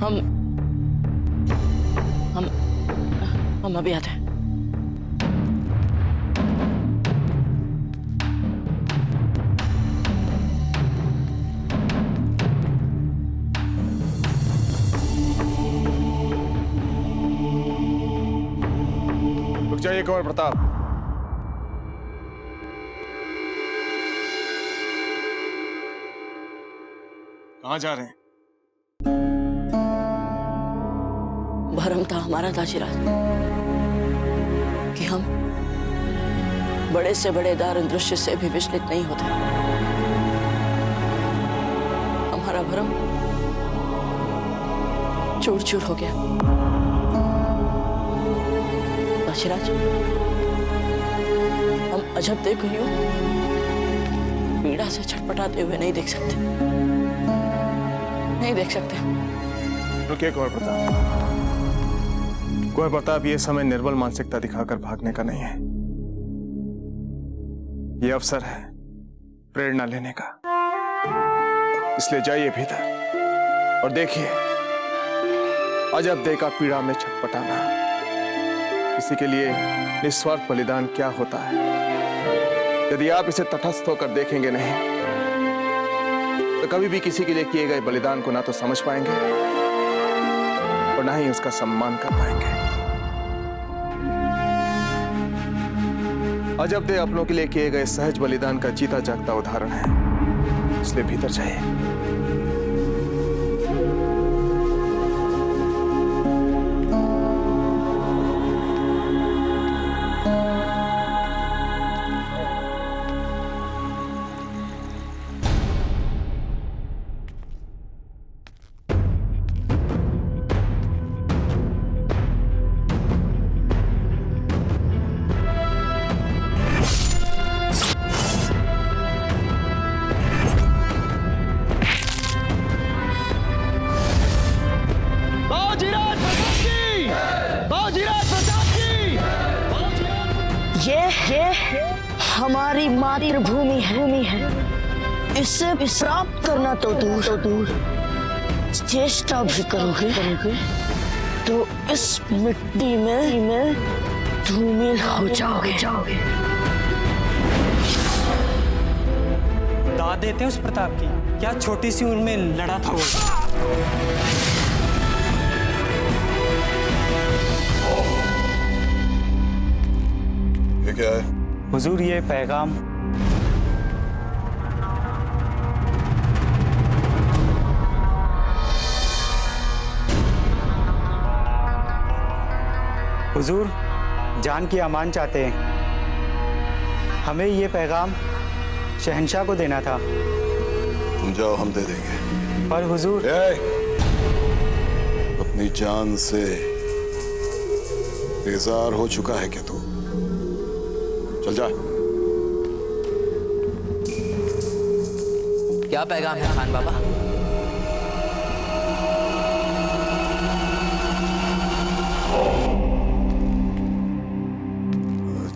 हम हम हम अभी आते हैं। रुक जाइए कुंवर प्रताप। कहाँ जा रहे हैं? भरम था हमारा दाजीराज कि हम बड़े से बड़े दारुण दृश्य से भी विचलित नहीं होते। हमारा भरम चूर चूर हो गया। दाजीराज, हम अजब देखो पीड़ा से छटपटाते हुए नहीं देख सकते, नहीं देख सकते। रुकिए कुंवर प्रताप। कुंवर प्रताप, ये समय निर्बल मानसिकता दिखाकर भागने का नहीं है। ये अवसर है प्रेरणा लेने का। इसलिए जाइए भीतर और देखिए अजब देह का पीड़ा में छटपटाना, किसी के लिए निस्वार्थ बलिदान क्या होता है। यदि आप इसे तटस्थ होकर देखेंगे नहीं तो कभी भी किसी के लिए किए गए बलिदान को ना तो समझ पाएंगे और ना ही उसका सम्मान कर पाएंगे। अजब दे अपनों के लिए किए गए सहज बलिदान का जीता जागता उदाहरण है। इसलिए भीतर जाइए। ये हमारी मातृभूमि है। इसे प्राप्त करना तो दूर चेष्टा भी करोगे तो इस मिट्टी में धूमिल हो जाओगे। दाद देते उस प्रताप की, क्या छोटी सी उम्र में लड़ा था वो। ये क्या है? हुजूर, ये पैगाम। हुजूर, जान की अमान चाहते हैं। हमें ये पैगाम शहंशाह को देना था। तुम जाओ, हम दे देंगे। पर हुजूर, अपनी जान से बेजार हो चुका है क्या तू? चल जा। क्या पैगाम है खान बाबा?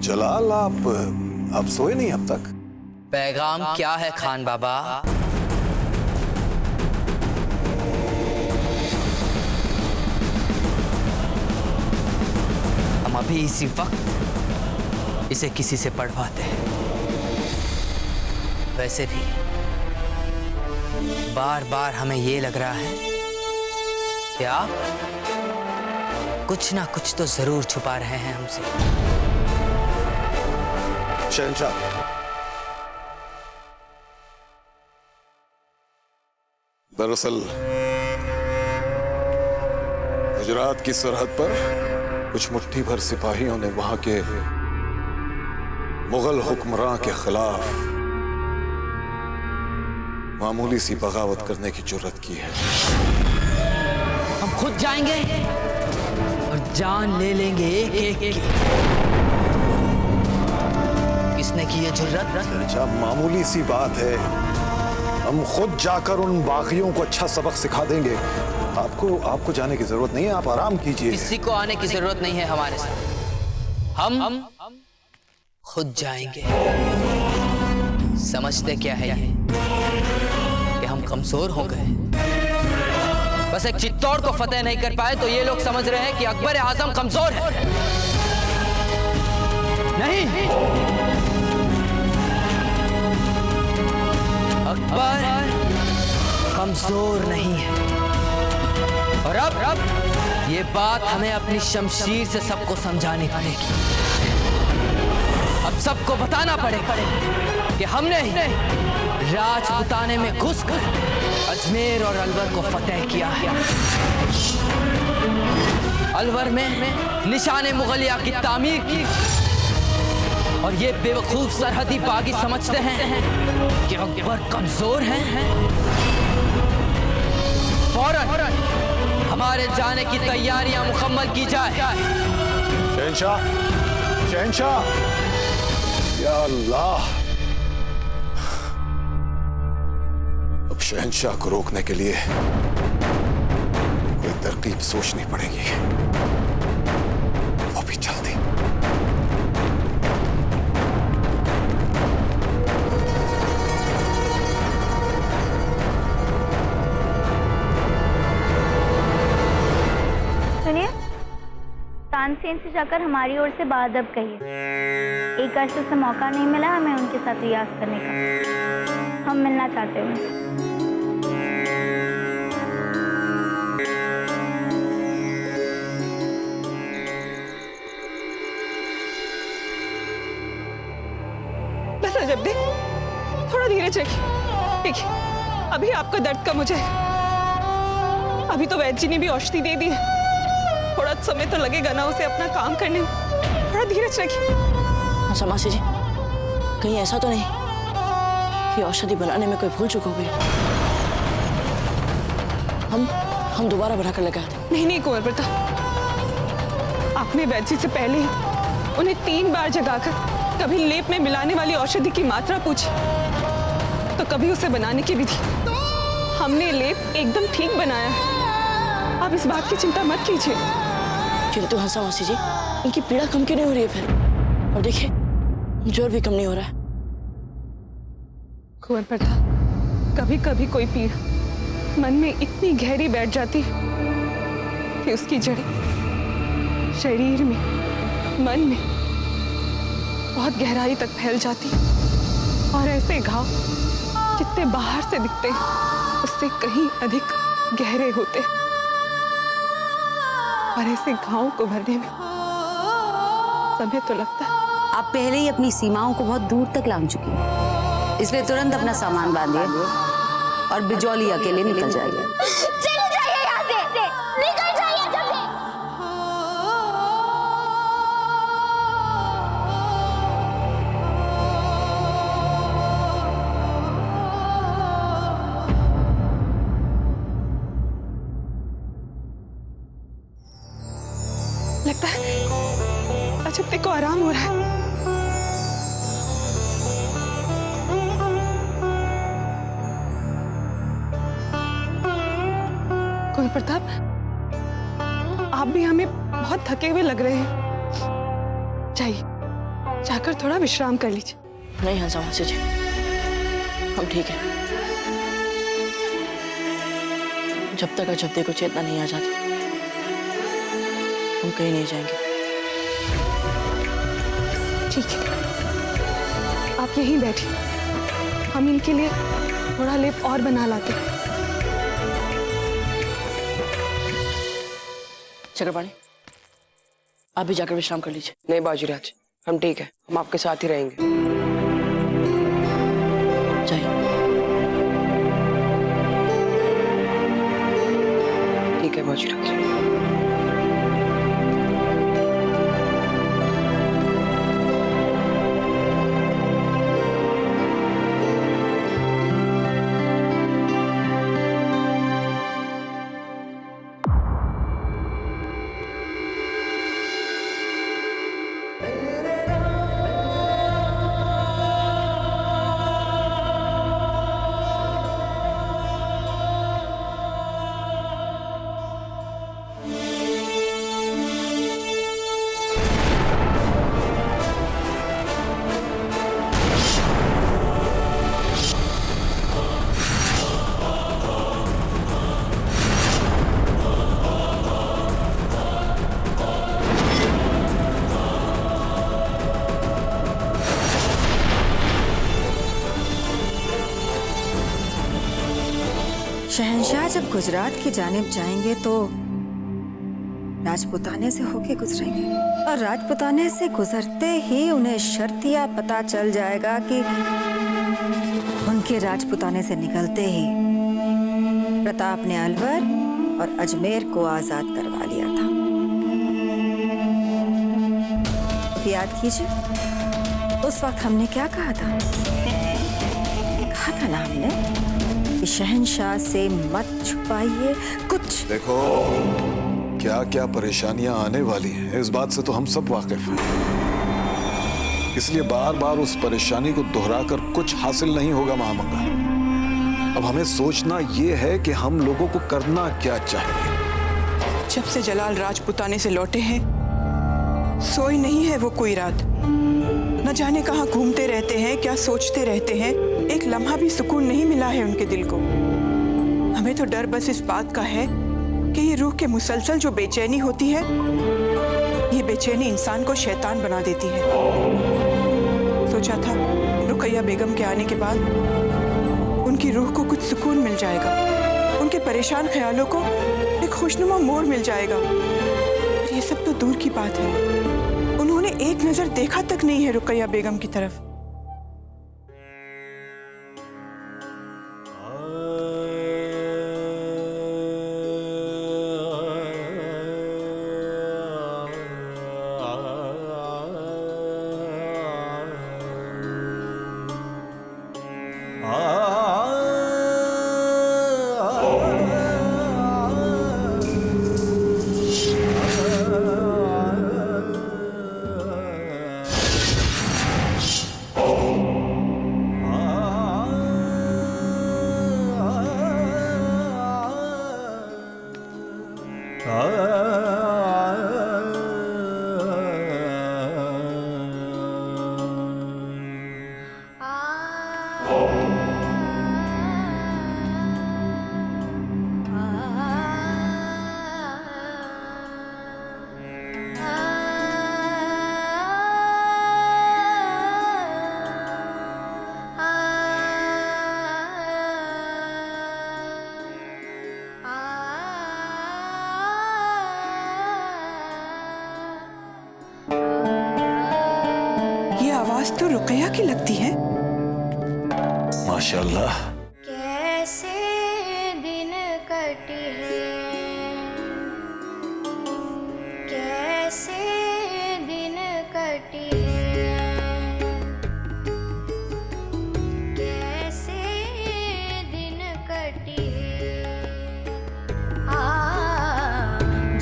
जलाल, आप सोए नहीं अब तक? पैगाम क्या है खान बाबा? हम अभी इसी वक्त इसे किसी से पढ़वाते हैं। वैसे भी बार बार हमें ये लग रहा है कि आप कुछ ना कुछ तो जरूर छुपा रहे हैं हमसे। शहंशाह, दरअसल गुजरात की सरहद पर कुछ मुट्ठी भर सिपाहियों ने वहां के मुगल हुक्मरान के खिलाफ मामूली सी बगावत करने की जुर्रत की है। हम खुद जाएंगे और जान ले लेंगे एक एक की। किसने की ये जुर्रत? अच्छा, मामूली सी बात है। हम खुद जाकर उन बागियों को अच्छा सबक सिखा देंगे। आपको जाने की जरूरत नहीं है, आप आराम कीजिए। किसी को आने की जरूरत नहीं है हमारे साथ। हम खुद जाएंगे। समझते क्या है ये कि हम कमजोर हो गए, बस एक चित्तौड़ को फतेह नहीं कर पाए तो ये लोग समझ रहे हैं कि अकबर आजम कमजोर है। नहीं, अकबर कमजोर नहीं है। और अब ये बात हमें अपनी शमशीर से सबको समझानी पड़ेगी। अब सबको बताना पड़ेगा कि हमने ही राजपुताने में घुसकर अजमेर और अलवर को फतेह किया है। अलवर में निशाने मुगलिया की तामीर की और ये बेवकूफ सरहदी बागी समझते हैं कि अकबर कमजोर हैं। फौरन हमारे जाने की तैयारियां मुकम्मल की जाए। शहंशाह, शहंशाह, या अल्लाह, अब शहंशाह को रोकने के लिए कोई तरकीब सोचनी पड़ेगी, वो भी जल्दी। सुनिए, तानसेन से जाकर हमारी ओर से बादब कहिए। एक अरसे से मौका नहीं मिला हमें उनके साथ रियाज करने का। हम मिलना चाहते हैं। बस अजब दे, थोड़ा धीरज रखिए। देखिए, अभी आपका दर्द कम हो जाएगा। अभी तो वैद्य जी ने भी औषधि दे दी है। थोड़ा समय तो लगेगा ना उसे अपना काम करने में। थोड़ा धीरज रखिए। अच्छा मासी जी, कहीं ऐसा तो नहीं कि औषधि बनाने में कोई भूल चूक हो गई? हम दोबारा बनाकर लगाए थे। नहीं नहीं कुंवर प्रताप, आपने वैद्य जी से पहले ही उन्हें 3 बार जगाकर कभी लेप में मिलाने वाली औषधि की मात्रा पूछी, तो कभी उसे बनाने की विधि। हमने लेप एकदम ठीक बनाया है। आप इस बात की चिंता मत कीजिए। किंतु हंसा मासी जी, इनकी पीड़ा कम क्यों नहीं हो रही है फिर? और देखिए, जोर भी कम नहीं हो रहा है। कुंवर प्रताप, कभी कभी कोई पीड़ा मन में इतनी गहरी बैठ जाती कि उसकी जड़ें शरीर में, मन में बहुत गहराई तक फैल जाती। और ऐसे घाव जितने बाहर से दिखते हैं उससे कहीं अधिक गहरे होते। और ऐसे घावों को भरने में समय तो लगता है। आप पहले ही अपनी सीमाओं को बहुत दूर तक लांघ चुकी हैं, इसलिए तुरंत अपना सामान बांधिए और बिजौलिया के लिए निकल जाइए। चले जाइए यहाँ से, निकल जाइए जल्दी। लगता है अजब को आराम हो रहा है। कुंवर प्रताप, आप भी हमें बहुत थके हुए लग रहे हैं। जाइए, जाकर थोड़ा विश्राम कर लीजिए। नहीं हंसा मासी जी, हम ठीक हैं। जब तक अजब को चेतना नहीं आ जाती, हम कहीं नहीं जाएंगे। ठीक है, आप यहीं बैठिए, हम इनके लिए थोड़ा लेप और बना लाते हैं। चक्रपाणी, आप भी जाकर विश्राम कर लीजिए। नहीं बाजीराज, हम ठीक है, हम आपके साथ ही रहेंगे। जाइए। ठीक है बाजीराज। शहंशाह जब गुजरात की जानिब जाएंगे तो राजपुताने से होके गुजरेंगे और राजपुताने से गुजरते ही उन्हें शर्तिया पता चल जाएगा कि उनके राजपुताने से निकलते ही प्रताप ने अलवर और अजमेर को आजाद करवा लिया था। याद कीजिए उस वक्त हमने क्या कहा था? कहा था ना हमने कि शहंशाह से मत छुपाइए कुछ। देखो क्या क्या परेशानियां आने वाली हैं इस बात से तो हम सब वाकिफ हैं, इसलिए बार बार उस परेशानी को दोहराकर कुछ हासिल नहीं होगा महामंगा। अब हमें सोचना ये है कि हम लोगों को करना क्या चाहिए। जब से जलाल राजपुताने से लौटे हैं सोई नहीं है वो कोई रात। न जाने कहाँ घूमते रहते हैं, क्या सोचते रहते हैं, एक लम्हा भी सुकून नहीं मिला है उनके दिल को। हमें तो डर बस इस बात का है कि ये रूह के मुसलसल जो बेचैनी होती है, ये बेचैनी इंसान को शैतान बना देती है। सोचा था रुकैया बेगम के आने के बाद उनकी रूह को कुछ सुकून मिल जाएगा, उनके परेशान ख्यालों को एक खुशनुमा मोड़ मिल जाएगा। ये सब तो दूर की बात है, उन्होंने एक नजर देखा तक नहीं है रुकैया बेगम की तरफ। तो रुकैया की लगती है। माशाल्लाह। कैसे दिन कटे हैं, कैसे दिन कटे हैं, कैसे दिन कटे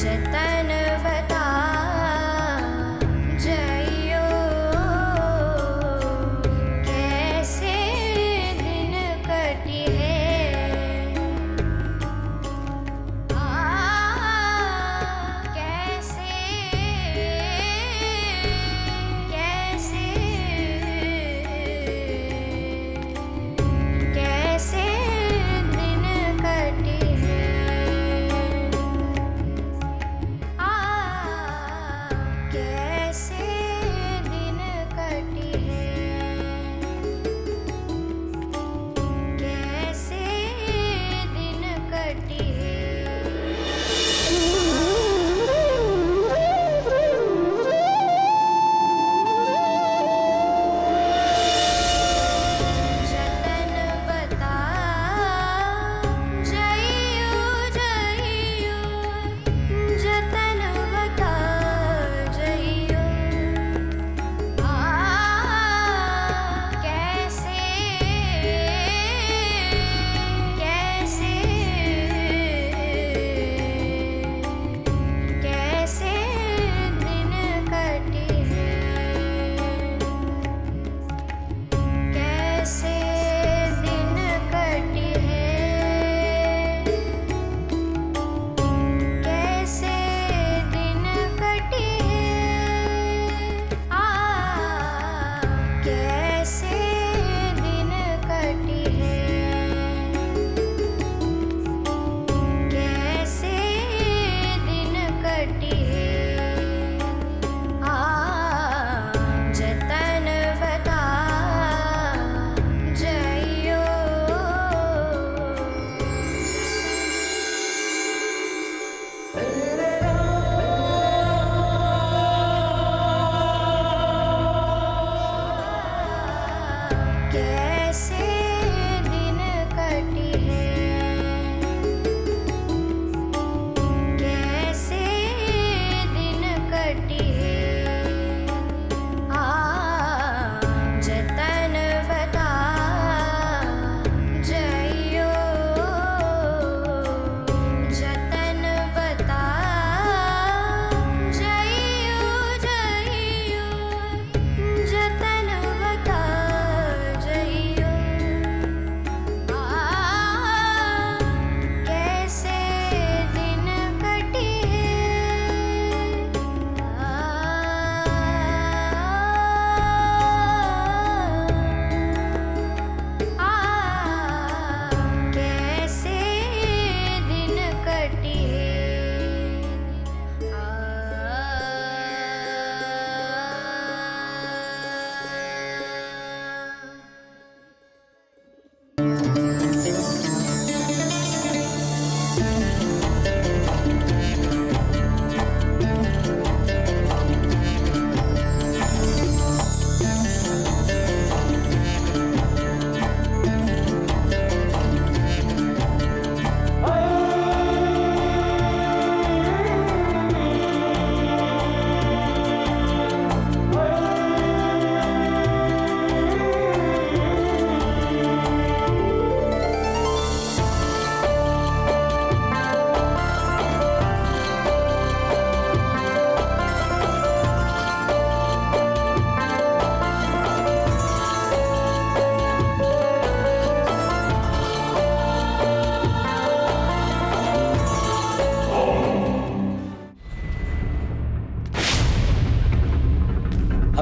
जतन बता जइयो कैसे दिन कटे।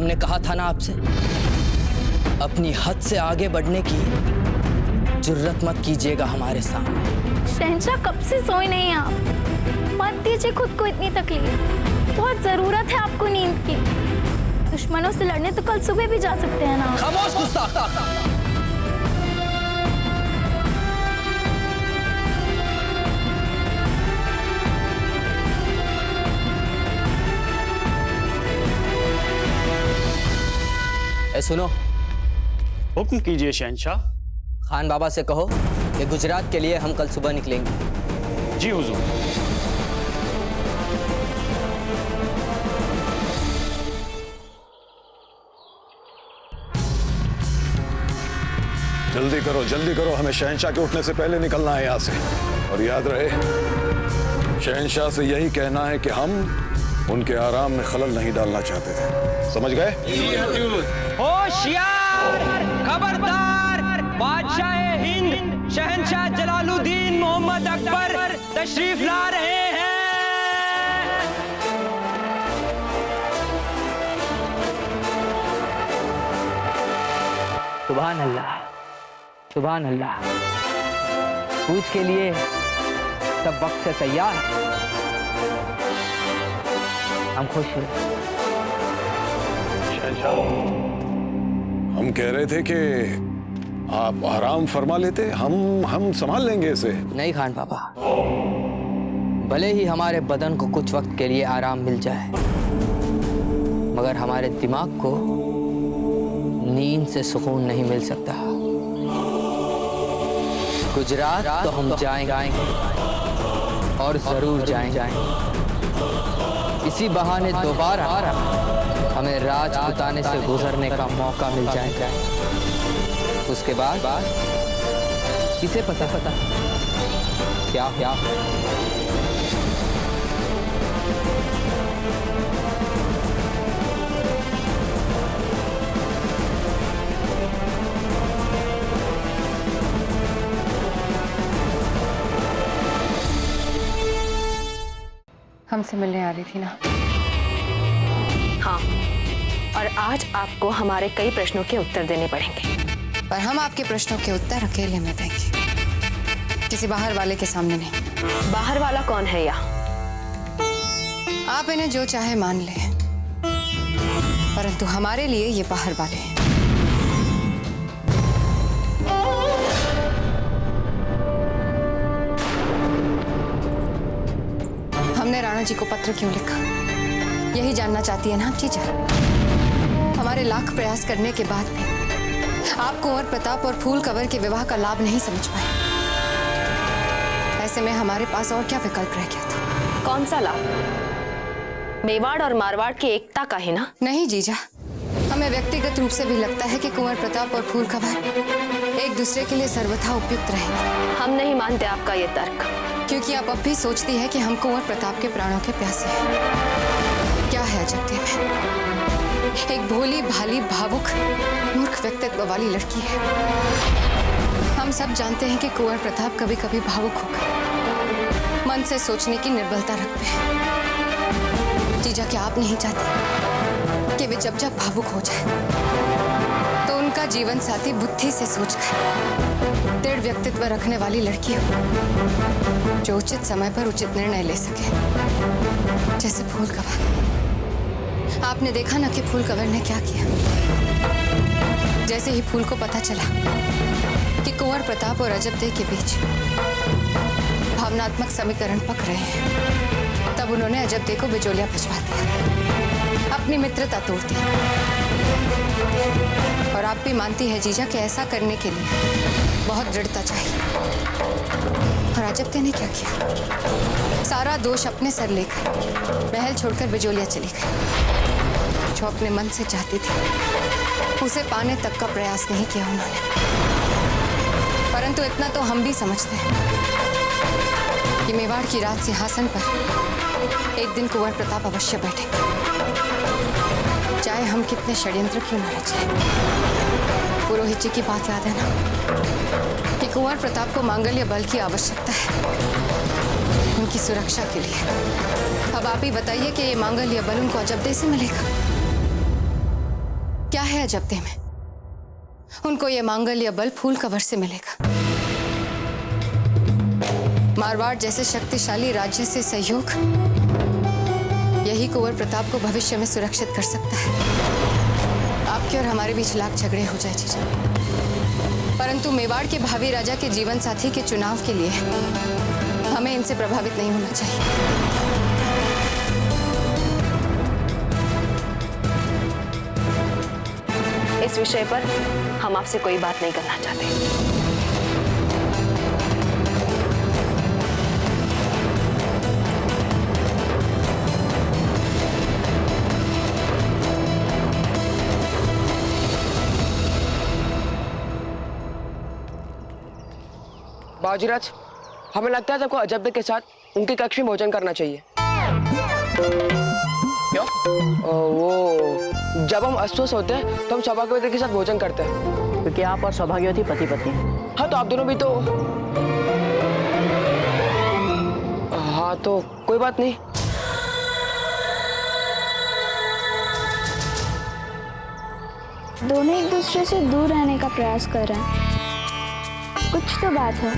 हमने कहा था ना आपसे, अपनी हद से आगे बढ़ने की जुर्रत मत कीजिएगा हमारे सामने। शहंशाह, कब से सोए नहीं आप? मत दीजिए खुद को इतनी तकलीफ। बहुत जरूरत है आपको नींद की। दुश्मनों से लड़ने तो कल सुबह भी जा सकते हैं ना। खामोश गुस्ताख! सुनो, हुक्म कीजिए शहंशाह। खान बाबा से कहो कि गुजरात के लिए हम कल सुबह निकलेंगे। जी हुजूर। जल्दी करो, हमें शहंशाह के उठने से पहले निकलना है यहाँ से। और याद रहे, शहंशाह से यही कहना है कि हम उनके आराम में खलल नहीं डालना चाहते थे। समझ गए? होशियार, खबरदार! बादशाह हिंद शहंशाह जलालुद्दीन मोहम्मद अकबर तशरीफ ला रहे हैं। सुभान अल्लाह, सुभान अल्लाह। कूच के लिए सब वक्त से तैयार। हम खुश हैं। हम कह रहे थे कि आप आराम फरमा लेते, हम संभाल लेंगे इसे। नहीं खान बाबा, भले ही हमारे बदन को कुछ वक्त के लिए आराम मिल जाए, मगर हमारे दिमाग को नींद से सुकून नहीं मिल सकता। गुजरात तो हम जाएंगे और जरूर जाएंगे। इसी बहाने दोबारा हमें राजपुताने से गुजरने का मौका मिल जाएगा। उसके बाद किसे पता क्या हमसे मिलने आ रही थी ना? हाँ, और आज आपको हमारे कई प्रश्नों के उत्तर देने पड़ेंगे। पर हम आपके प्रश्नों के उत्तर अकेले में देंगे, किसी बाहर वाले के सामने नहीं। बाहर वाला कौन है यहाँ? आप इन्हें जो चाहे मान ले, परंतु हमारे लिए ये बाहर वाले हैं। हमने राणा जी को पत्र क्यों लिखा, यही जानना चाहती है ना आप जीजा? हमारे लाख प्रयास करने के बाद भी आप कुंवर प्रताप और फूल कंवर के विवाह का लाभ नहीं समझ पाए। ऐसे में हमारे पास और क्या विकल्प रह गया था? कौन सा लाभ? मेवाड़ और मारवाड़ की एकता का ही ना? नहीं जीजा, हमें व्यक्तिगत रूप से भी लगता है कि कुंवर प्रताप और फूल कंवर एक दूसरे के लिए सर्वथा उपयुक्त रहेंगे। हम नहीं मानते आपका ये तर्क, क्योंकि आप अब भी सोचती है कि हम कुंवर प्रताप के प्राणों के प्यासे हैं। क्या है अजब में, एक भोली भाली भावुक मूर्ख व्यक्तित्व वाली लड़की है। हम सब जानते हैं कि कुंवर प्रताप कभी कभी भावुक होकर मन से सोचने की निर्बलता रखते हैं। जीजा, क्या आप नहीं चाहते कि वे जब जब भावुक हो जाए तो उनका जीवन साथी बुद्धि से सोचकर दृढ़ व्यक्तित्व रखने वाली लड़की हो, जो उचित समय पर उचित निर्णय ले सके? जैसे फूल कंवर। आपने देखा ना कि फूल कंवर ने क्या किया। जैसे ही फूल को पता चला कि कुंवर प्रताप और अजब देव के बीच भावनात्मक समीकरण पक रहे हैं, तब उन्होंने अजब देव को बिजोलिया भिजवा दिया, अपनी मित्रता तोड़ दी। और आप भी मानती है जीजा कि ऐसा करने के लिए बहुत दृढ़ता चाहिए। और अजब देव ने क्या किया? सारा दोष अपने सर लेकर महल छोड़कर बिजोलिया चली गई। जो अपने मन से चाहती थी उसे पाने तक का प्रयास नहीं किया उन्होंने। परंतु इतना तो हम भी समझते हैं कि मेवाड़ की राज सिंहासन पर एक दिन कुंवर प्रताप अवश्य बैठेंगे, चाहे हम कितने षड्यंत्र क्यों न रच लें। पुरोहित जी की बात याद है ना कि कुंवर प्रताप को मांगल्य बल की आवश्यकता है उनकी सुरक्षा के लिए। अब आप ही बताइए कि ये मांगल्य बल उनको अजब देव से मिलेगा? है अजबदे में। उनको ये मांगल्य बल फूल कवर से मिलेगा। मारवाड़ जैसे शक्तिशाली राज्य से सहयोग यही कुंवर प्रताप को भविष्य में सुरक्षित कर सकता है। आपके और हमारे बीच लाख झगड़े हो जाए जीजा, परंतु मेवाड़ के भावी राजा के जीवन साथी के चुनाव के लिए हमें इनसे प्रभावित नहीं होना चाहिए। इस विषय पर हम आपसे कोई बात नहीं करना चाहते। बाजीराज, हमें लगता है सबको अजबदे के साथ उनके कक्ष में भोजन करना चाहिए। क्यों? वो जब हम अस्वस्थ होते हैं तो हम सौभाग्यवती के साथ भोजन करते हैं। क्योंकि आप और सौभाग्यवती पति पत्नी। हाँ, तो आप दोनों भी तो। हाँ, तो कोई बात नहीं। दोनों एक दूसरे से दूर रहने का प्रयास कर रहे हैं। कुछ तो बात है।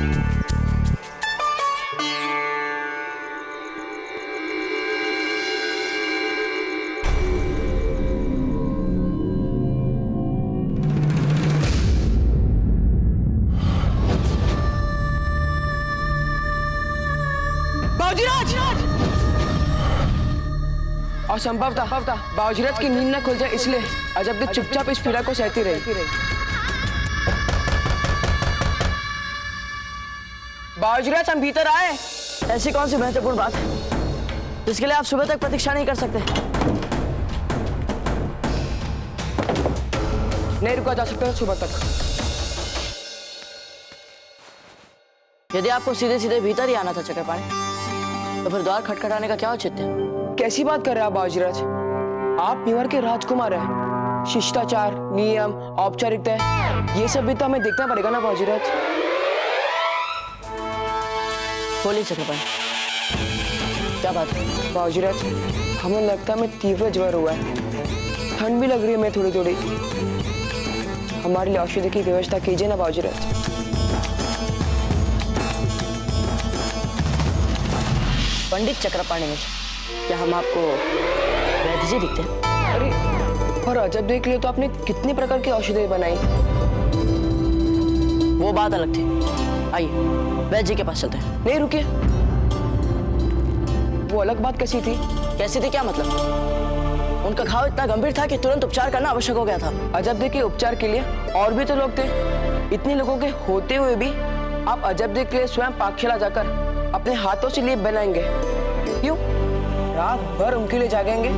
बाजीराज! और संभवतः बाजीराज की नींद न खुल जाए इसलिए अजबदे चुपचाप इस पीड़ा को सहती रही। बाजीराज, हम भीतर आए। ऐसी कौन सी महत्वपूर्ण बात है जिसके लिए आप सुबह तक प्रतीक्षा नहीं कर सकते? नहीं रुका जा सकता सुबह तक। यदि आपको सीधे सीधे भीतर ही आना था चक्रपाणी, तो फिर द्वार खटखटाने का क्या औचित्य? कैसी बात कर रहे हैं आप बाजीराज? आप मेवाड़ के राजकुमार हैं। शिष्टाचार, नियम, औपचारिकता, ये सब भी तो हमें देखना पड़ेगा ना बाजीराज। बोलिए चक्रपाणी, क्या बात है? बाजीराज, हमें लगता है हमें तीव्र ज्वर हुआ है। ठंड भी लग रही है हमें थोड़ी थोड़ी। हमारे लिए औषधि की व्यवस्था कीजिए ना बाजीराज। पंडित चक्रपाणी मिश्र, क्या हम आपको वैद्य जी दिखते हैं? अरे, और अजबदे के लिए तो आपने कितने प्रकार की औषधि बनाई। वो बात अलग थी। आइए वैद्य जी के पास चलते हैं। नहीं रुकिए, वो अलग बात कैसी थी? कैसी थी क्या मतलब? उनका घाव इतना गंभीर था कि तुरंत उपचार करना आवश्यक हो गया था। अजबदे के उपचार के लिए और भी तो लोग थे। इतने लोगों के होते हुए भी आप अजबदे के लिए स्वयं पाकशाला जाकर अपने हाथों से लेप बनाएंगे? क्यों? रात भर उनके लिए जागेंगे?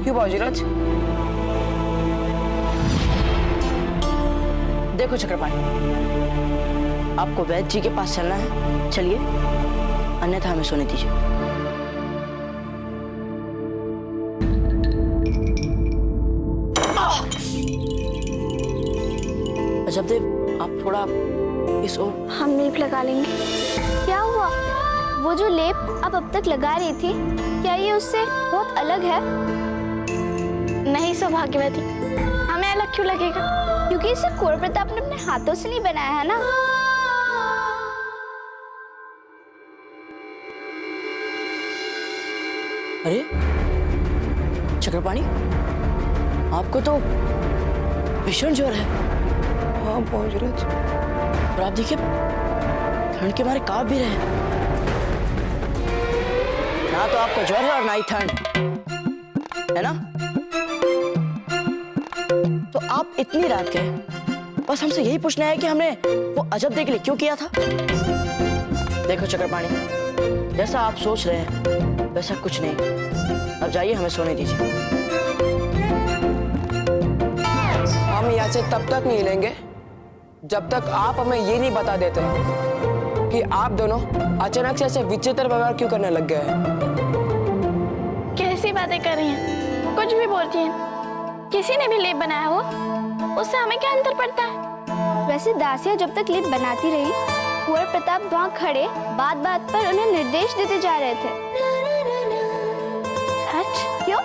क्यों बाजीराज? देखो चक्रपाणी, आपको वैद्य जी के पास चलना है, चलिए, अन्यथा हमें सोने दीजिए। अजबदेव, आप थोड़ा इस ओर। हम लेप लगा लेंगे। क्या हुआ? वो जो लेप आप अब तक लगा रही थी, क्या ये उससे बहुत अलग है? नहीं सौभाग्यवती, हमें अलग क्यों लगेगा? क्योंकि इसे कुंवर प्रताप ने अपने हाथों से नहीं बनाया है ना। अरे चक्रपाणी, आपको तो भीषण ज्वर है। हाँ बाजीराज। और आप देखिए, ठंड के मारे कांप भी रहे हैं। ना तो आपको ज्वर है और ना ही ठंड, है ना? तो आप इतनी रात गए, बस हमसे यही पूछना है कि हमने वो अजबदे के लिए क्यों किया था? देखो चक्रपाणी, जैसा आप सोच रहे हैं वैसा कुछ नहीं। अब जाइए, हमें सोने दीजिए। हम यहाँ से तब तक नहीं लेंगे जब तक आप हमें ये नहीं बता देते कि आप दोनों अचानक से ऐसे विचित्र व्यवहार क्यों करने लग गए हैं। कैसी बातें कर रही हैं? कुछ भी बोलती हैं। किसी ने भी लेप बनाया हो, उससे हमें क्या अंतर पड़ता है? वैसे दासियां जब तक लेप बनाती रही, कुंवर प्रताप वहाँ खड़े बात बात पर उन्हें निर्देश देते जा रहे थे। सच? क्यों?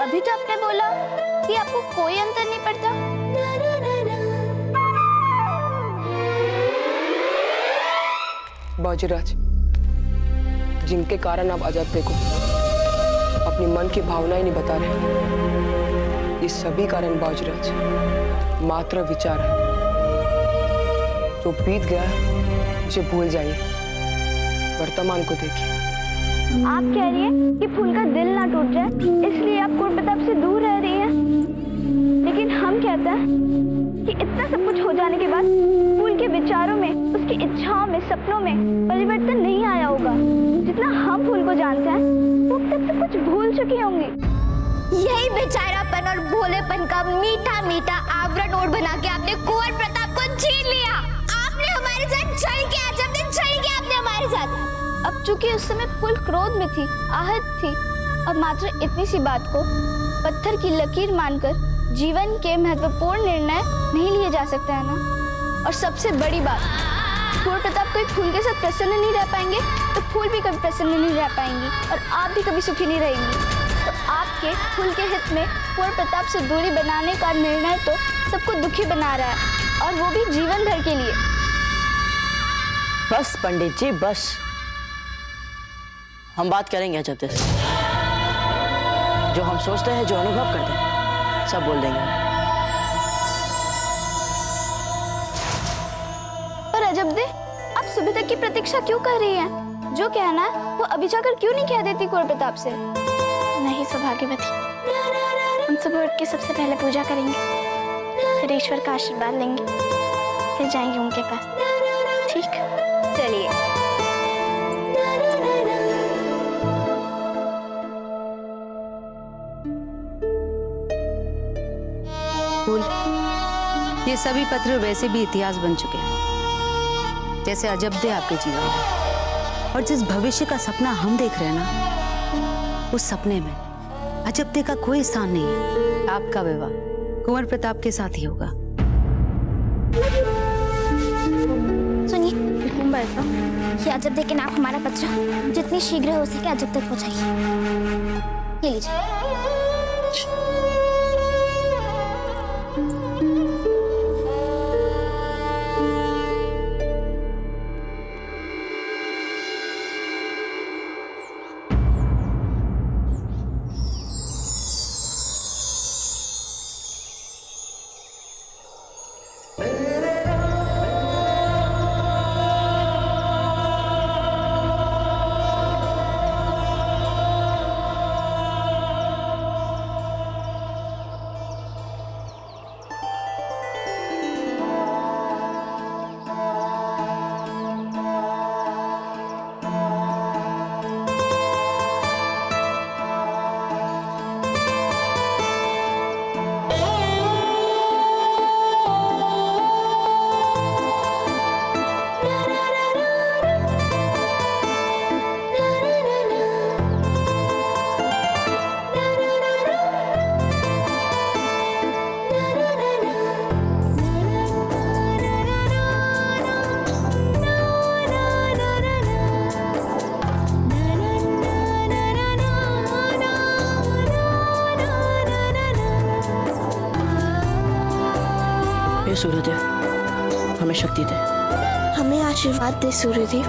अभी तो आपने बोला कि आपको कोई अंतर नहीं पड़ता? बाजीराज, जिनके कारण आप अजब को अपनी मन की भावनाएं नहीं बता रहे, ये सभी कारण बाजीराज मात्र विचार है। जो बीत गया उसे भूल जाइए, वर्तमान को देखिए। आप कह रही हैं कि फूल का दिल ना टूट जाए, इसलिए आप कुल प्रताप से दूर रह रही हैं। लेकिन हम कहते हैं कि इतना सब कुछ हो जाने के बाद फूल के विचारों में, उसकी इच्छाओं में, सपनों में परिवर्तन नहीं आया होगा। जितना हम फूल को जानते हैं, वो तब से कुछ भूल चुकी होंगी। यही बेचारापन और भोलेपन का मीठा मीठा आवरण ओढ़ बना के आपने कुंवर प्रताप को छीन लिया। आपने हमारे साथ छल किया, जब दिन छल किया आपने हमारे साथ। अब चूंकि उस समय फूल क्रोध में थी, आहत थी, और मात्र इतनी सी बात को पत्थर की लकीर मानकर जीवन के महत्वपूर्ण निर्णय नहीं लिए जा सकते हैं ना। और सबसे बड़ी बात, कुंवर प्रताप कोई फूल के साथ प्रसन्न नहीं रह पाएंगे तो फूल भी कभी प्रसन्न नहीं रह पाएंगी, और आप भी कभी सुखी नहीं रहेंगी। तो आपके फूल के हित में कुंवर प्रताप से दूरी बनाने का निर्णय तो सबको दुखी बना रहा है, और वो भी जीवन भर के लिए। बस पंडित जी, बस। हम बात करेंगे अजब से। जो हम सोचते हैं, जो अनुभव करते हैं, सब बोल देंगे। पर अजब दे, आप सुबह तक की प्रतीक्षा क्यों कर रही हैं? जो कहना है वो अभी जाकर क्यों नहीं कह देती कुंवर प्रताप से? नहीं सौभाग्यवती, हम सुबह उठ के सबसे पहले पूजा करेंगे, फिर ईश्वर का आशीर्वाद लेंगे, फिर जाएंगे उनके पास। ठीक, चलिए। फूल, ये सभी पत्र वैसे भी इतिहास बन चुके हैं, जैसे अजब दे आपके जीवन में। और जिस भविष्य का सपना हम देख रहे हैं ना, उस सपने में अजब दे का कोई स्थान नहीं है। आपका विवाह कुंवर प्रताप के साथ ही होगा। सुनिए मुंबई को, ये अजब दे के नाम हमारा पत्र जितनी शीघ्र हो सके अजब तक पहुंचाइए। ये लीजिए। सूर्यदेव, हमें शक्ति दे, हमें आशीर्वाद दे सूर्यदेव,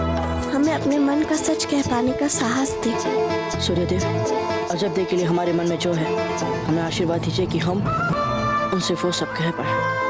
हमें अपने मन का सच कह पाने का साहस दे। सूर्यदेव, अजब दे के लिए हमारे मन में जो है, हमें आशीर्वाद दीजिए कि हम उनसे वो सब कह पाए।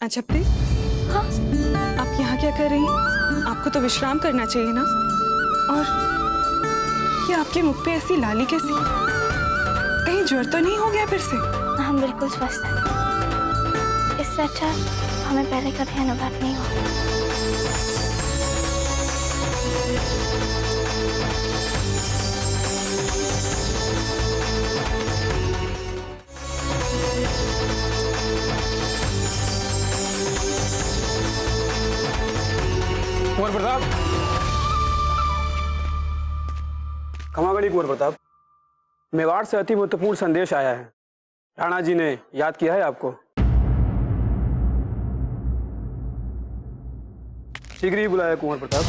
अजब दे, हाँ? आप यहाँ क्या कर रही हैं? आपको तो विश्राम करना चाहिए ना। और ये आपके मुख पे ऐसी लाली कैसी? कहीं ज्वर तो नहीं हो गया फिर से? हम बिल्कुल स्वस्थ हैं। इससे अच्छा हमें पहले कभी अनुभव नहीं हुआ। कुंवर प्रताप, खमागढ़ी कुंवर प्रताप, मेवाड़ से अति महत्वपूर्ण संदेश आया है। राणा जी ने याद किया है आपको। शीघ्र ही बुलाया कुंवर प्रताप।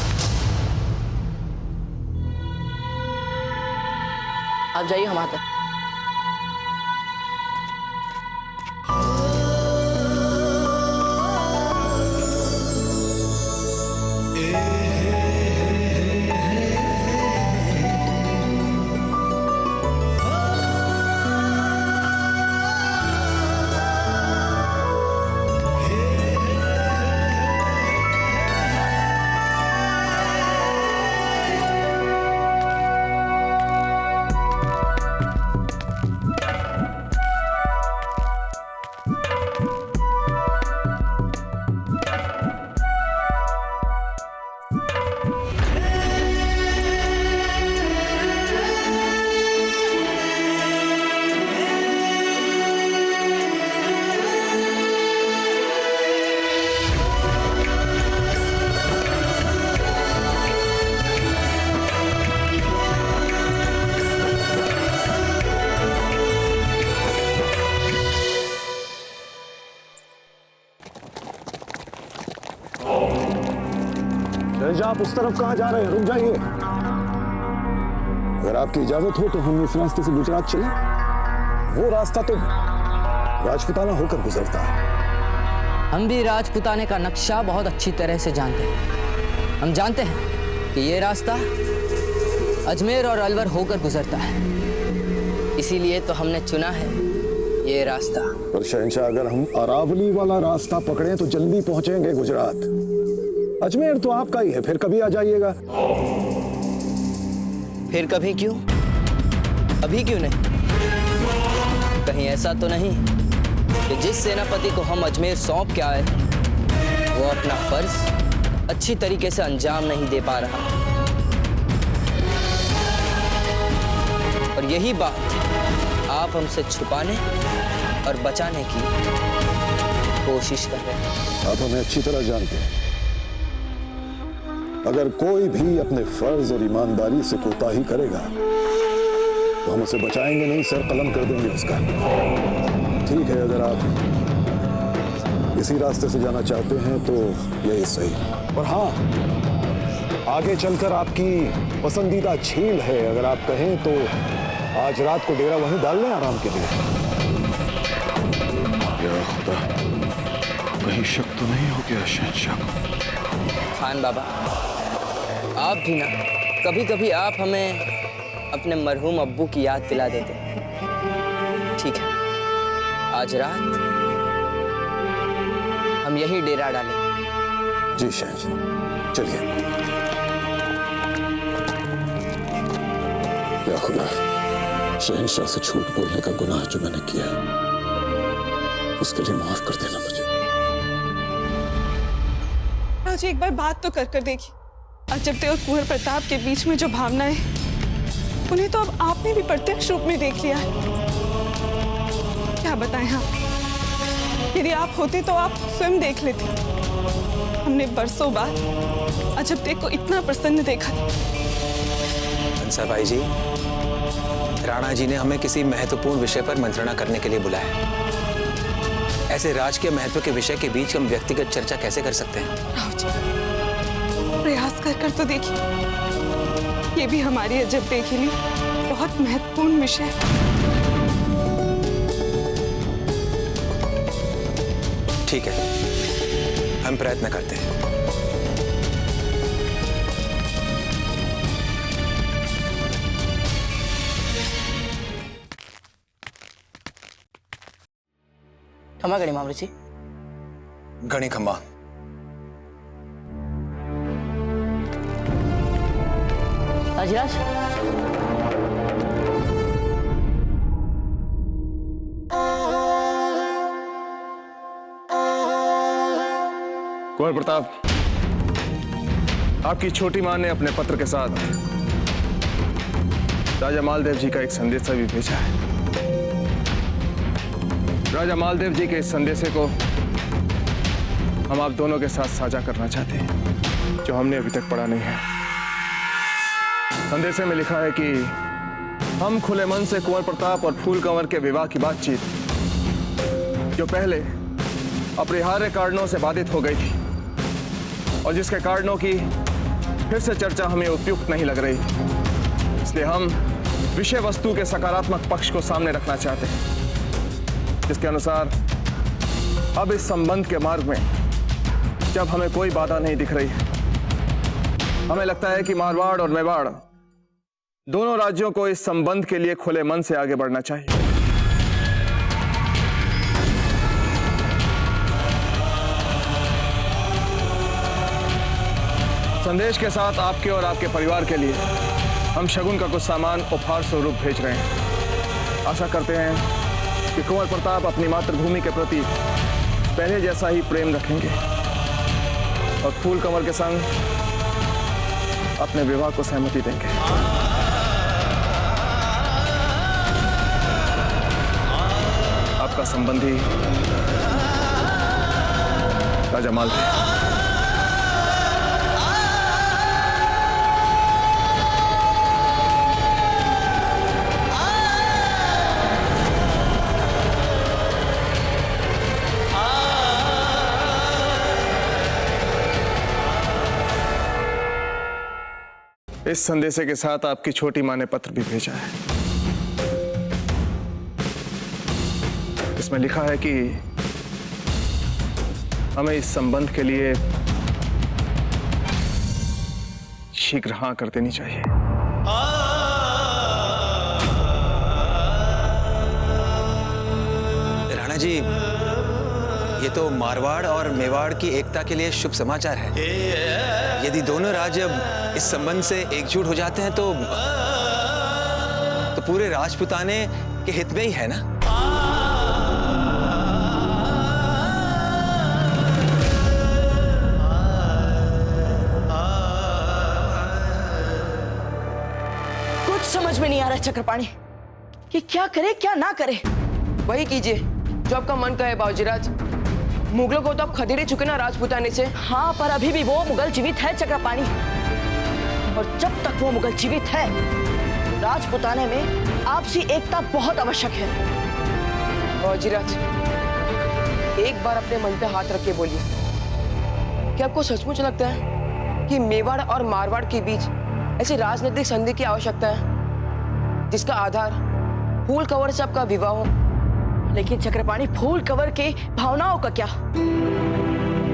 आप जाइए, हम आते हैं। आप उस तरफ कहाँ जा रहे हैं? रुक जाइए। अगर आपकी इजाजत हो तो हम इस रास्ते से गुजरात चले। वो रास्ता तो राजपुताना होकर गुजरता है। हम भी राजपुताने का नक्शा बहुत अच्छी तरह से जानते हैं। हम जानते हैं कि ये रास्ता अजमेर और अलवर होकर गुजरता है, इसीलिए तो हमने चुना है ये रास्ता। पर शहंशाह, अगर हम अरावली वाला रास्ता पकड़ें तो जल्दी पहुंचेंगे गुजरात। अजमेर तो आपका ही है, फिर कभी आ जाइएगा। फिर कभी क्यों? अभी क्यों नहीं? कहीं ऐसा तो नहीं कि जिस सेनापति को हम अजमेर सौंप के आए वो अपना फर्ज अच्छी तरीके से अंजाम नहीं दे पा रहा, और यही बात आप हमसे छुपाने और बचाने की कोशिश कर रहे हैं। आप हमें अच्छी तरह जानते हैं। अगर कोई भी अपने फर्ज और ईमानदारी से कोताही करेगा तो हम उसे बचाएंगे नहीं, सर कलम कर देंगे उसका। ठीक है, अगर आप इसी रास्ते से जाना चाहते हैं तो यही सही। और हाँ, आगे चलकर आपकी पसंदीदा झील है, अगर आप कहें तो आज रात को डेरा वहीं डाल लें आराम के लिए। या खुदा, कहीं शक तो नहीं हो गया शहंशाह को? खान बाबा, आप भी ना कभी कभी आप हमें अपने मरहूम अब्बू की याद दिला देते हैं। ठीक है, आज रात हम यही डेरा डालेंगे। जी शहंशाह, चलिए। या खुदा, शहंशाह से झूठ बोलने का गुनाह जो मैंने किया उसके लिए माफ कर देना मुझे। आज एक बार बात तो कर देखिए। अजबदे और कुंवर प्रताप के बीच में जो भावनाएं, उन्हें तो अब आपने भी प्रत्यक्ष रूप में देख लिया है। क्या बताएं हम? यदि आप होते तो आप स्वयं देख लेते। हमने बरसों बाद अजबदे को इतना प्रसन्न देखा था। हंसा भाई जी, राणा जी ने हमें किसी महत्वपूर्ण विषय पर मंत्रणा करने के लिए बुलाया। ऐसे राज के महत्व के विषय के बीच हम व्यक्तिगत चर्चा कैसे कर सकते हैं? प्रयास कर तो देखिए, ये भी हमारी अजबदे के लिए बहुत महत्वपूर्ण विषय है। ठीक है, हम प्रयत्न करते हैं। खमा गणी मामले जी। घणी खम्मा। राजीराज, कुंवर प्रताप, आपकी छोटी मां ने अपने पत्र के साथ राजा मालदेव जी का एक संदेश भी भेजा है। राजा मालदेव जी के इस संदेश को हम आप दोनों के साथ साझा करना चाहते हैं, जो हमने अभी तक पढ़ा नहीं है। संदेश में लिखा है कि हम खुले मन से कुंवर प्रताप और फूल कंवर के विवाह की बातचीत, जो पहले अपरिहार्य कारणों से बाधित हो गई थी और जिसके कारणों की फिर से चर्चा हमें उपयुक्त नहीं लग रही, इसलिए हम विषय वस्तु के सकारात्मक पक्ष को सामने रखना चाहते हैं, जिसके अनुसार अब इस संबंध के मार्ग में जब हमें कोई बाधा नहीं दिख रही है, हमें लगता है कि मारवाड़ और मेवाड़ दोनों राज्यों को इस संबंध के लिए खुले मन से आगे बढ़ना चाहिए। संदेश के साथ आपके और आपके परिवार के लिए हम शगुन का कुछ सामान उपहार स्वरूप भेज रहे हैं। आशा करते हैं कि कुंवर प्रताप अपनी मातृभूमि के प्रति पहले जैसा ही प्रेम रखेंगे और फूल कंवर के संग अपने विवाह को सहमति देंगे। आपका संबंधी राजा मालदेव। इस संदेशे के साथ आपकी छोटी मां ने पत्र भी भेजा है। इसमें लिखा है कि हमें इस संबंध के लिए शीघ्र हाँ कर देनी चाहिए। राणा जी, ये तो मारवाड़ और मेवाड़ की एकता के लिए शुभ समाचार है। यदि दोनों राज्य अब इस संबंध से एकजुट हो जाते हैं तो पूरे राजपुताने के हित में ही है ना। कुछ समझ में नहीं आ रहा चक्रपाणी कि क्या करे क्या ना करे। वही कीजिए जो आपका मन कहे बाबूजीराज। मुगलों को तो आप खदेड़ चुके ना राजपुताने से। हाँ, पर अभी भी वो मुगल जीवित है चक्रपाणी, और जब तक वो मुगल जीवित है, राजपुताने में आपसी एकता बहुत आवश्यक है। बाबूजीराज, एक बार अपने मन पे हाथ रख के बोलिए, क्या आपको सचमुच लगता है कि मेवाड़ और मारवाड़ के बीच ऐसी राजनीतिक संधि की आवश्यकता है जिसका आधार फूल कंवर से आपका विवाह हो? लेकिन चक्रपाणी, फूल कंवर के भावनाओं का क्या?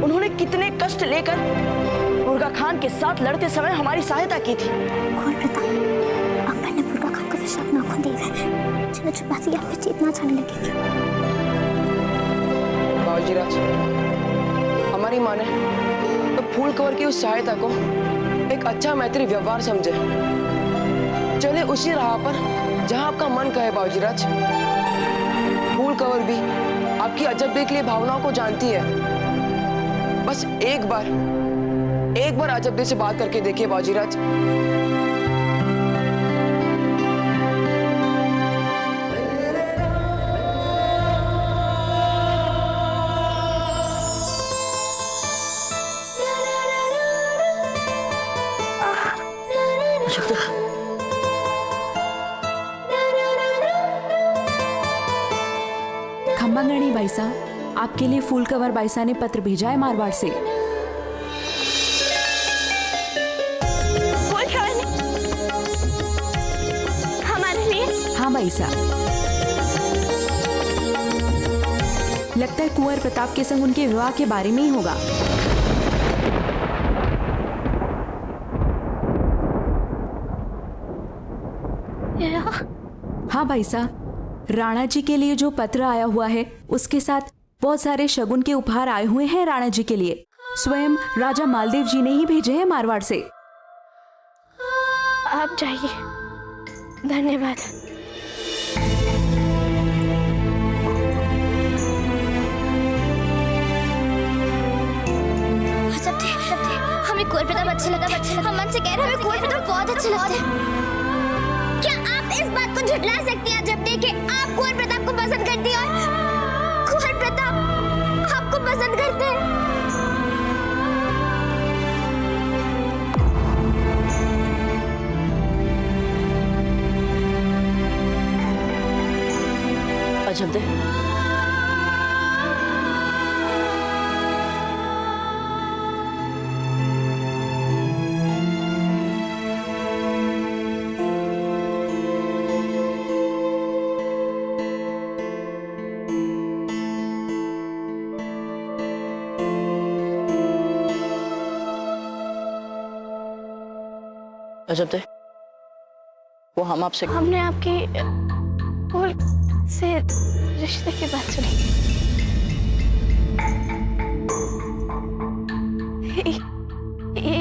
उन्होंने कितने कष्ट लेकर बुर्गा खान के साथ लड़ते समय हमारी सहायता की थी। अकबर ने बुर्गा खान को विषाक्त नाखून दिए हैं। चलो छुपा से यहाँ पे चेतना छाने लगेगी। बाबूजीराज, हमारी माने तो फूल कंवर की उस सहायता को एक अच्छा मैत्री व्यवहार समझे। चले उसी राह पर जहां आपका मन कहे बाबूजीराज। फूल कंवर भी आपकी अजब देख लिए भावनाओं को जानती है। बस एक बार अजब दे से बात करके देखिए बाबूजीराज। खम्बागणी बाईसा, आपके लिए फूल कंवर बाईसा ने पत्र भेजा है मारवाड़ से। हमारे लिए? हाँ बाईसा, लगता है कुंवर प्रताप के संग उनके विवाह के बारे में ही होगा। हाँ बाईसा, राणा जी के लिए जो पत्र आया हुआ है उसके साथ बहुत सारे शगुन के उपहार आए हुए हैं राणा जी के लिए। स्वयं राजा मालदेव जी ने ही भेजे हैं मारवाड़ से। आप जाइए, धन्यवाद। हमें कुंवर प्रताप अच्छे लगते हैं। हम मन से कह रहे हैं हमें कुंवर प्रताप बहुत अच्छे लगते हैं। क्या आप इस बात को झुठला सकती हैं जब देखे आप कुंवर प्रताप को पसंद करती हैं और कुंवर प्रताप आपको पसंद करते हैं? अजब दे, अजब दे, वो हम आपसे हमने आपकी फूल से रिश्ते की बात सुनी।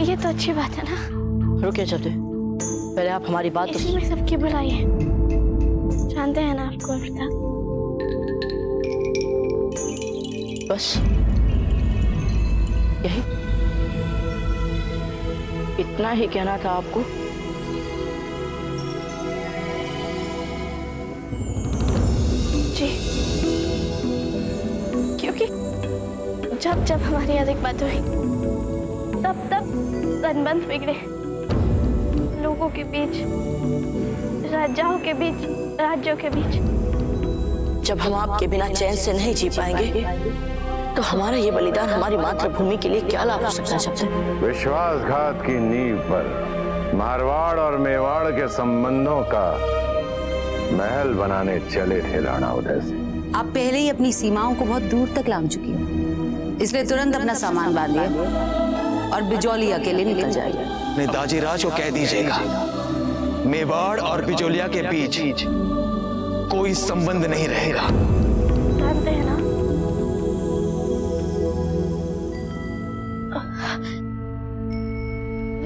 ये तो अच्छी बात है ना। रुकिए अजब दे, पहले आप हमारी बात तो इसमें सबकी बुलाई है, जानते हैं ना आपको प्रताप। बस यही, इतना ही कहना था आपको। जी, क्योंकि जब जब हमारी अधिक बात हुई तब तब संबंध बिगड़े, लोगों के बीच, राजाओं के बीच, राज्यों के बीच। जब हम आपके बिना चैन से नहीं जी पाएंगे तो हमारा ये बलिदान हमारी मातृभूमि के लिए क्या लाभ हो सकता है? सबसे विश्वासघात की नींव पर मारवाड़ और मेवाड़ के संबंधों का महल बनाने चले थे राणा उदय सिंह। आप पहले ही अपनी सीमाओं को बहुत दूर तक लांघ चुकी हो, इसलिए तुरंत अपना सामान बांध लिया और बिजौलिया के लिए निकल जाएगा। अपने दाजीराज को कह दीजिएगा, मेवाड़ और बिजोलिया के बीच कोई संबंध नहीं रहेगा। जानते हैं ना,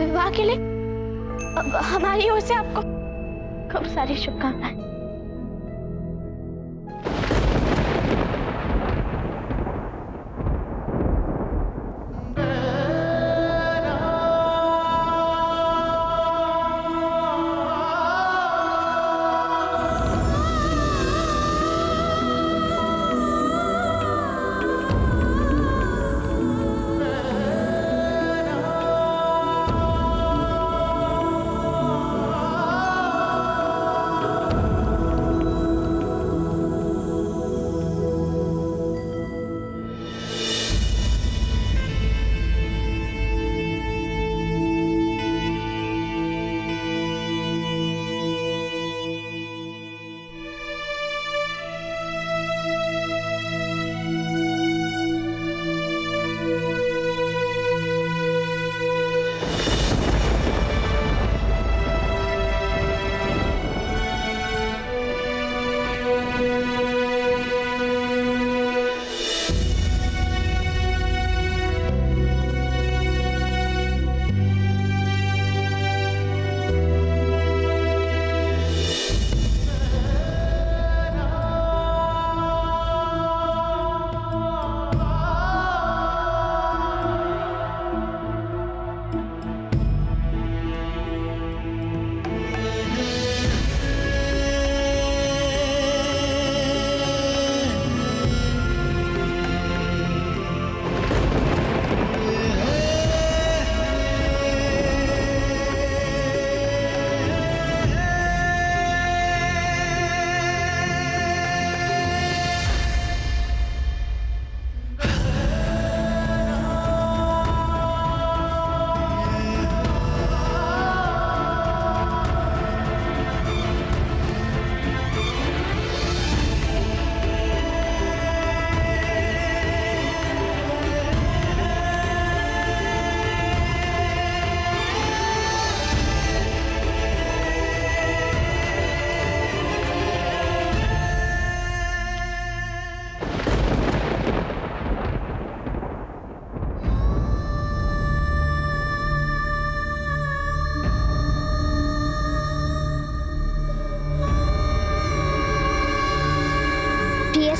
विवाह के लिए हमारी ओर से आपको खूब सारी शुभकामनाएं।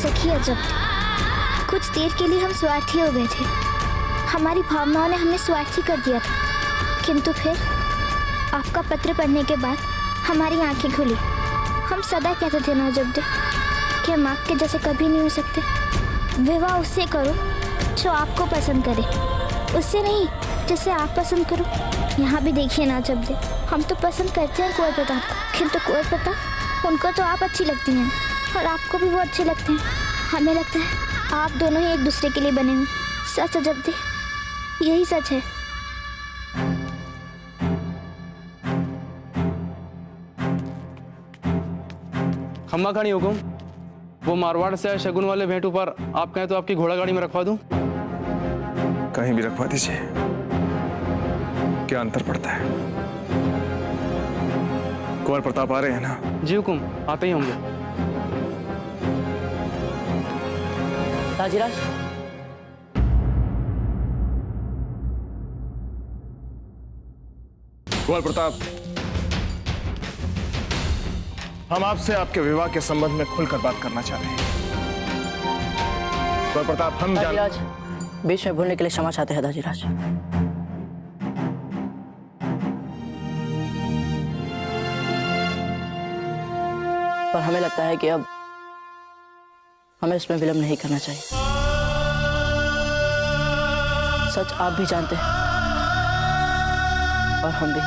सखी अजब कुछ देर के लिए हम स्वार्थी हो गए थे। हमारी भावनाओं ने हमें स्वार्थी कर दिया था, किंतु फिर आपका पत्र पढ़ने के बाद हमारी आंखें खुली। हम सदा कहते थे ना अजब कि हम आपके जैसे कभी नहीं हो सकते। विवाह उससे करो जो आपको पसंद करे, उससे नहीं जिसे आप पसंद करो। यहाँ भी देखिए ना अजब दे, हम तो पसंद करते हैं कुंवर प्रताप को, किंतु कुंवर प्रताप उनको तो आप अच्छी लगती हैं और आपको भी वो अच्छे लगते हैं। हमें लगता है आप दोनों ही एक दूसरे के लिए बने हुए। सच अजब दे, यही सच है। खम्मा खानी हुकुम, वो मारवाड़ से आए शगुन वाले भेंटू पर आप कहें तो आपकी घोड़ा गाड़ी में रखवा दूं? कहीं भी रखवा दीजिए, क्या अंतर पड़ता है? कुंवर प्रताप आ रहे हैं ना? जी हुकुम, आते ही होंगे। राजीराज, कुंवर प्रताप, हम आपसे आपके विवाह के संबंध में खुलकर बात करना चाहते हैं। कुंवर प्रताप, हम राजीराज, बीच में बोलने के लिए क्षमा चाहते हैं राजीराज। पर हमें लगता है कि अब हमें इसमें विलंब नहीं करना चाहिए। सच आप भी जानते हैं और हम भी।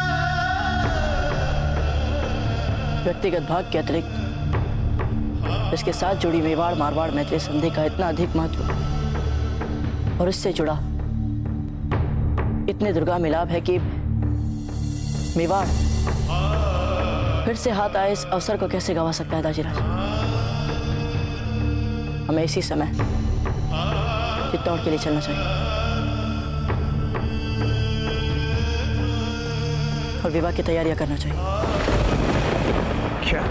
व्यक्तिगत भाग के अतिरिक्त इसके साथ जुड़ी मेवाड़ मारवाड़ मैत्री संधि का इतना अधिक महत्व और इससे जुड़ा इतने दुर्गा मिलाप है कि मेवाड़ फिर से हाथ आए इस अवसर को कैसे गवा सकता है दाजीराज। हमें इसी समय चित्तौड़ के लिए चलना चाहिए और विवाह की तैयारियां करना चाहिए। क्या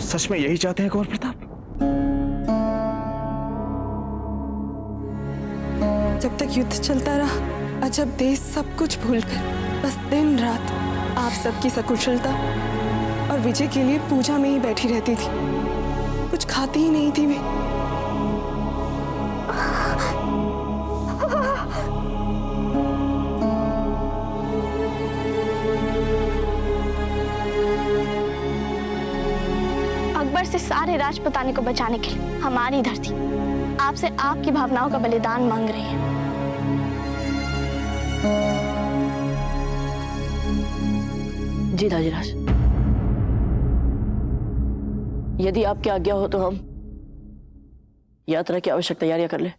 सच में यही चाहते हैं कुंवर प्रताप? जब तक युद्ध चलता रहा अजब देश सब कुछ भूलकर बस दिन रात आप सबकी सकुशलता और विजय के लिए पूजा में ही बैठी रहती थी। कुछ खाती ही नहीं थी मैं। अकबर से सारे राजपुताने को बचाने के लिए हमारी धरती आपसे आपकी भावनाओं का बलिदान मांग रही है। जी दाजीराज, यदि आपकी आज्ञा हो तो हम यात्रा की आवश्यक तैयारियां कर लें।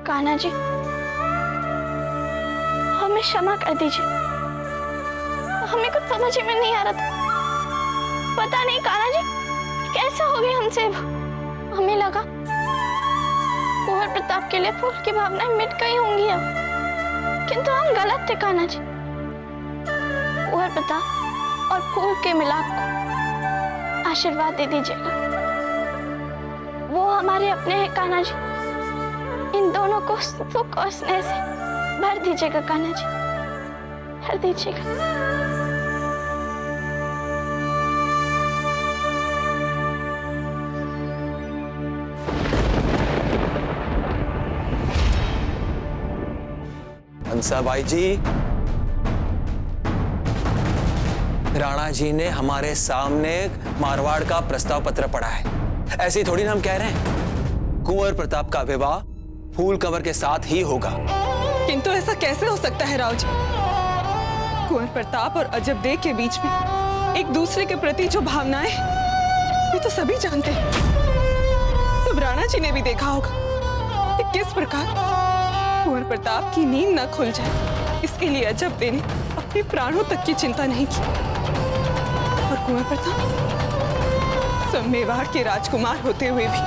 कान्हा जी, हमें क्षमा कर दीजिए। हमें कुछ समझ में नहीं आ रहा था। पता नहीं कान्हा जी कैसे हो गई हमसे। हमें लगा कुंवर प्रताप के लिए फूल की भावनाएं मिट गई होंगी अब, किंतु हम गलत थे कान्हा जी। कुंवर प्रताप और फूल के मिलाप को आशीर्वाद दे दीजिएगा। वो हमारे अपने हैं कान्हा जी। इन दोनों को सुख और स्नेह से भर दीजिएगा कान्हा जी, भर दीजिएगा। हंसा भाई जी, राणा जी ने हमारे सामने मारवाड़ का प्रस्ताव पत्र पढ़ा है। ऐसे ही थोड़ी ना हम कह रहे हैं। कुंवर प्रताप का विवाह फूल कंवर के साथ ही होगा। किंतु ऐसा कैसे हो सकता है राव जी? कुंवर प्रताप और अजब देव के बीच में एक दूसरे के प्रति जो भावनाएं ये तो सभी जानते हैं। सब राणा जी ने भी देखा होगा। किस प्रकार कुंवर प्रताप की नींद न खुल जाए, इसके लिए अजब ने अपने प्राणों तक की चिंता नहीं की। और कुंवर प्रताप सब मेवाड़ के राजकुमार होते हुए भी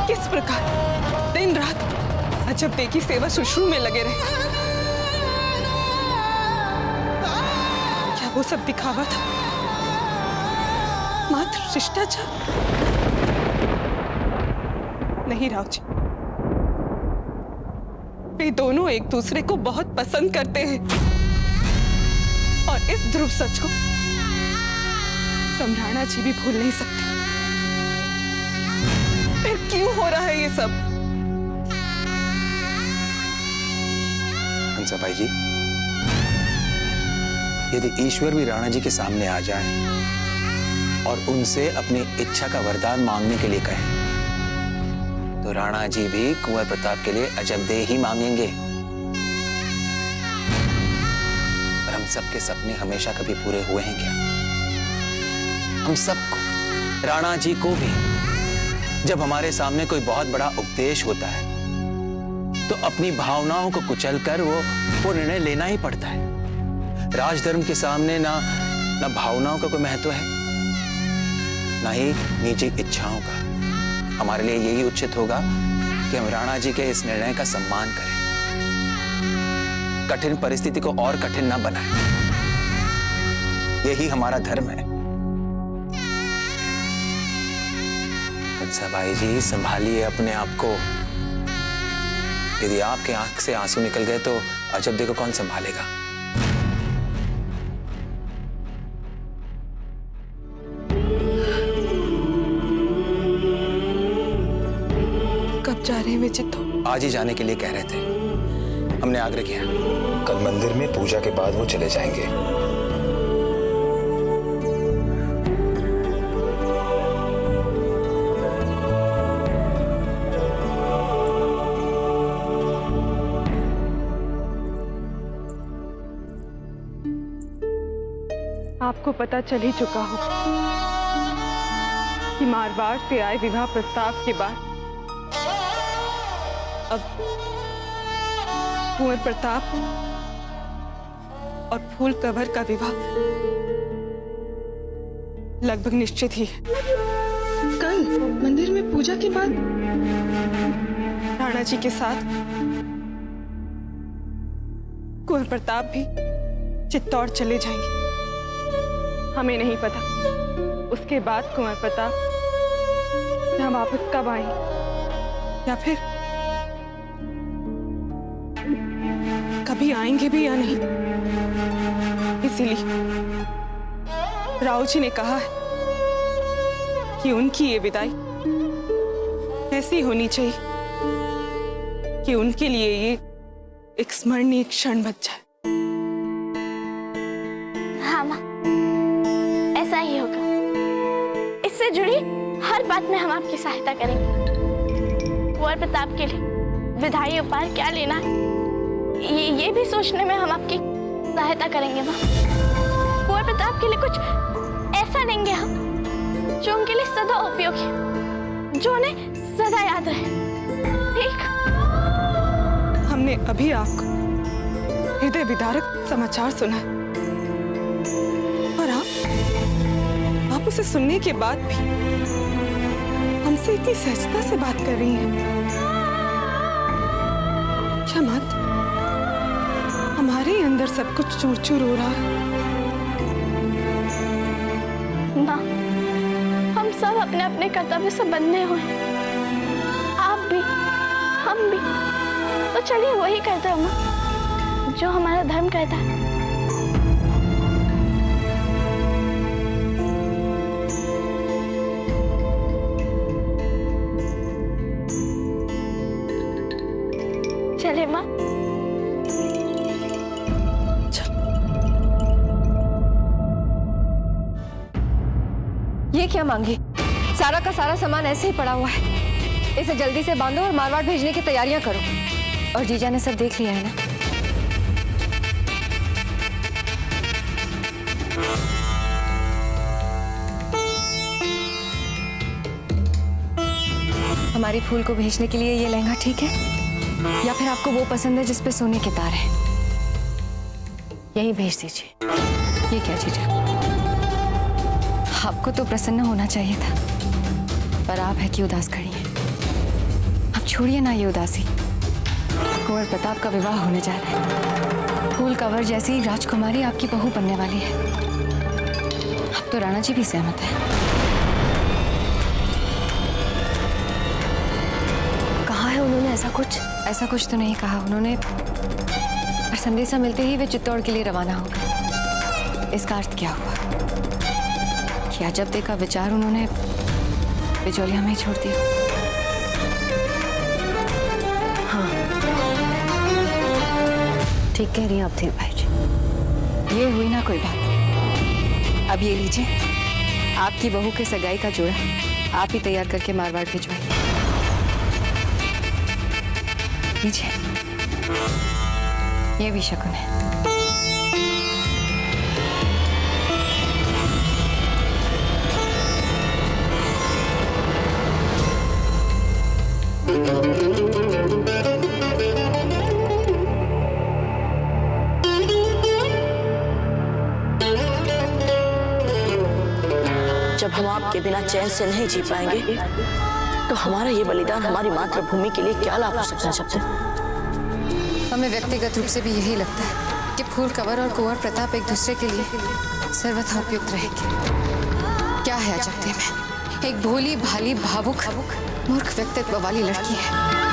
किस प्रकार दिन रात अजब की सेवा शुश्रू में लगे रहे। क्या वो सब दिखावा था, मात्र शिष्टाचार? नहीं राव जी, वे दोनों एक दूसरे को बहुत पसंद करते हैं और इस ध्रुव सच को सम्राणा जी भी भूल नहीं सकते। फिर क्यों हो रहा है ये सब? हंसाबाई जी, यदि ईश्वर भी राणा जी के सामने आ जाए और उनसे अपनी इच्छा का वरदान मांगने के लिए कहे, तो राणा जी भी कुंवर प्रताप के लिए अजबदेह ही मांगेंगे। पर हम सबके सपने हमेशा कभी पूरे हुए हैं क्या? हम सबको, राणा जी को भी, जब हमारे सामने कोई बहुत बड़ा उपदेश होता है तो अपनी भावनाओं को कुचलकर वो निर्णय लेना ही पड़ता है। राजधर्म के सामने ना भावनाओं का कोई महत्व है, ना ही निजी इच्छाओं का। हमारे लिए यही उचित होगा कि हम राणा जी के इस निर्णय का सम्मान करें, कठिन परिस्थिति को और कठिन ना बनाएं। यही हमारा धर्म है। हंसाबाई जी, संभालिए अपने आप को। यदि आपके आंख से आंसू निकल गए तो अजबदे को कौन संभालेगा? कब जा रहे हैं वे चित्तो? आज ही जाने के लिए कह रहे थे, हमने आग्रह किया। कल मंदिर में पूजा के बाद वो चले जाएंगे। आपको पता चल ही चुका हो कि मारवाड़ से आए विवाह प्रस्ताव के बाद अब कुंवर प्रताप और फूल कंवर का विवाह लगभग निश्चित ही है। कल मंदिर में पूजा के बाद राणा जी के साथ कुंवर प्रताप भी चित्तौड़ चले जाएंगे। हमें नहीं पता उसके बाद कुंवर प्रताप यहाँ वापस कब आएंगे, या फिर कभी आएंगे भी या नहीं। इसीलिए राव जी ने कहा है कि उनकी ये विदाई ऐसी होनी चाहिए कि उनके लिए ये एक स्मरणीय क्षण बच जाए। हाँ माँ, ऐसा ही होगा। इससे जुड़ी हर बात में हम आपकी सहायता करेंगे। कुंवर प्रताप के लिए विधायी उपाय क्या लेना है, ये भी सोचने में हम आपकी सहायता करेंगे माँ। कुंवर प्रताप के लिए कुछ ऐसा लेंगे हम जो उनके लिए सदा उपयोगी, जो उन्हें सदा याद रहे। ठीक? हमने अभी आपको हृदय विदारक समाचार सुना है और आप उसे सुनने के बाद भी हमसे इतनी सहजता से बात कर रही हैं। क्या मात हमारे अंदर सब कुछ चूर चूर हो रहा है? माँ, हम सब अपने अपने कर्तव्य से बंधे हुए हैं। आप भी, हम भी। तो चलिए वही करते हैं माँ जो हमारा धर्म कहता है। चले माँ। ये क्या मांगी? सारा का सारा सामान ऐसे ही पड़ा हुआ है। इसे जल्दी से बांधो और मारवाड़ भेजने की तैयारियां करो। और जीजा ने सब देख लिया है ना? हमारी फूल को भेजने के लिए ये लहंगा ठीक है? या फिर आपको वो पसंद है जिस पे सोने के तार हैं? यही भेज दीजिए। ये क्या जीजा, आपको तो प्रसन्न होना चाहिए था, पर आप है कि उदास खड़ी हैं। अब छोड़िए ना ये उदासी। कुंवर प्रताप का विवाह होने जा रहा है। फूल कवर जैसी राजकुमारी आपकी बहू बनने वाली है। अब तो राणा जी भी सहमत है। कहा है उन्होंने ऐसा कुछ? ऐसा कुछ तो नहीं कहा उन्होंने, पर संदेशा मिलते ही वे चित्तौड़ के लिए रवाना हो गए। इसका अर्थ क्या हुआ कि अजब का विचार उन्होंने बिजोलिया में ही छोड़ दिया। हाँ, ठीक कह रही हैं आप धीर भाई जी। ये हुई ना कोई बात। अब ये लीजिए, आपकी बहू के सगाई का जोड़ा आप ही तैयार करके मारवाड़ भिजवाइए। लीजिए, ये भी शकुन है। जब हम आपके बिना चैन से नहीं जी पाएंगे तो हमारा ये बलिदान हमारी मातृभूमि के लिए क्या लाभ हो सकता है? सबसे हमें व्यक्तिगत रूप से भी यही लगता है कि फूल कंवर और कुंवर प्रताप एक दूसरे के लिए सर्वथा उपयुक्त रहेंगे। क्या है अजब में एक भोली भाली भावुक मूर्ख व्यक्तित्व वाली लड़की है